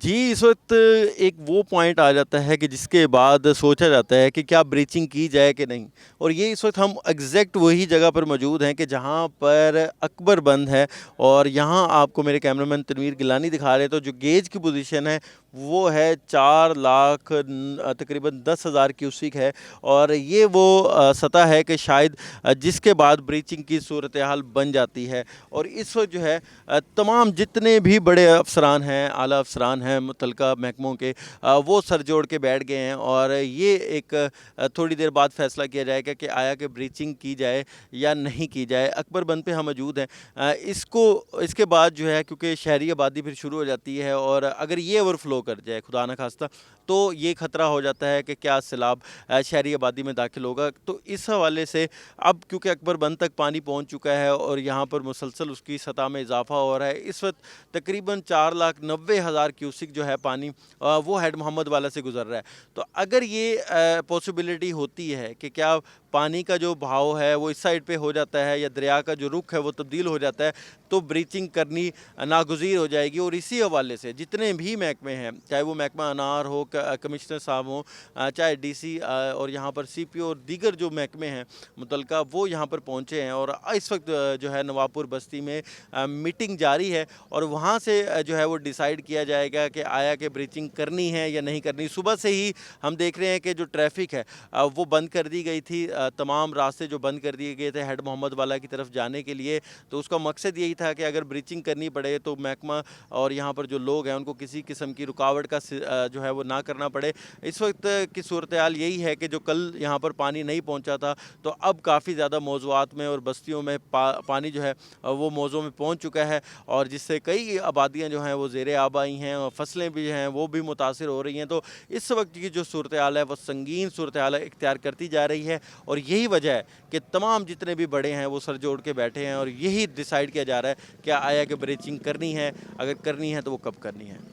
जी, इस वक़्त एक वो पॉइंट आ जाता है कि जिसके बाद सोचा जाता है कि क्या ब्रीचिंग की जाए कि नहीं। और ये इस वक़्त हम एग्ज़ैक्ट वही जगह पर मौजूद हैं कि जहाँ पर अकबर बंद है। और यहाँ आपको मेरे कैमरामैन तनवीर गिलानी दिखा रहे हैं, तो जो गेज की पोज़ीशन है वो है 4 लाख तकरीबन 10,000 क्यूसेक है। और ये वो सतह है कि शायद जिसके बाद ब्रीचिंग की सूरत हाल बन जाती है। और इस वक़्त जो है तमाम जितने भी बड़े अफ़सरान हैं, आला अफ़सरान हैं मुतल्लिका महकमों के, वो सर जोड़ के बैठ गए हैं। और ये एक थोड़ी देर बाद फ़ैसला किया जाएगा कि आया कि ब्रीचिंग की जाए या नहीं की जाए। अकबर बंद पे हम मौजूद हैं। इसके बाद जो है, क्योंकि शहरी आबादी फिर शुरू हो जाती है, और अगर ये ओवरफ़्लो कर जाए खुदा न खास्ता, तो ये ख़तरा हो जाता है कि क्या सैलाब शहरी आबादी में दाखिल होगा। तो इस हवाले से अब क्योंकि अकबर बंद तक पानी पहुँच चुका है और यहाँ पर मुसलसल उसकी सतह में इज़ाफ़ा हो रहा है, इस वक़्त तकरीबन 4,90,000 क्यूसेक जो है पानी वो हेड मोहम्मद वाला से गुज़र रहा है। तो अगर ये पॉसिबिलिटी होती है कि क्या पानी का जो बहाव है वो इस साइड पे हो जाता है, या दरिया का जो रुख है वो तब्दील हो जाता है, तो ब्रीचिंग करनी नागुज़ीर हो जाएगी। और इसी हवाले से जितने भी महकमे हैं, चाहे वो महकमा अनार हो, कमिश्नर साहब हों, चाहे डीसी और यहाँ पर सीपीओ और दीगर जो महकमे हैं मुतल्लिका, वो यहाँ पर पहुँचे हैं। और इस वक्त जो है नवाबपुर बस्ती में मीटिंग जारी है, और वहाँ से जो है वो डिसाइड किया जाएगा कि आया कि ब्रीचिंग करनी है या नहीं करनी। सुबह से ही हम देख रहे हैं कि जो ट्रैफिक है वो बंद कर दी गई थी। तमाम रास्ते जो बंद कर दिए गए थे हेड मोहम्मद वाला की तरफ जाने के लिए, तो उसका मकसद यही था कि अगर ब्रीचिंग करनी पड़े तो महकमा और यहाँ पर जो लोग हैं उनको किसी किस्म की रुकावट का जो है वो ना करना पड़े। इस वक्त की सूरत हाल यही है कि जो कल यहाँ पर पानी नहीं पहुँचा था, तो अब काफ़ी ज़्यादा मौज़ूआत में और बस्तियों में पानी जो है वो मौज़ों में पहुँच चुका है, और जिससे कई आबादियाँ जो हैं वो ज़ेरे आब आई हैं, और फसलें भी हैं वो भी मुतासिर हो रही हैं। तो इस वक्त की जो सूरत हाल है वो संगीन सूरत हाल इख्तियार करती जा रही है, और यही वजह है कि तमाम जितने भी बड़े हैं वो सर जोड़ के बैठे हैं, और यही डिसाइड किया जा रहा है कि आया कि ब्रीचिंग करनी है, अगर करनी है तो वो कब करनी है।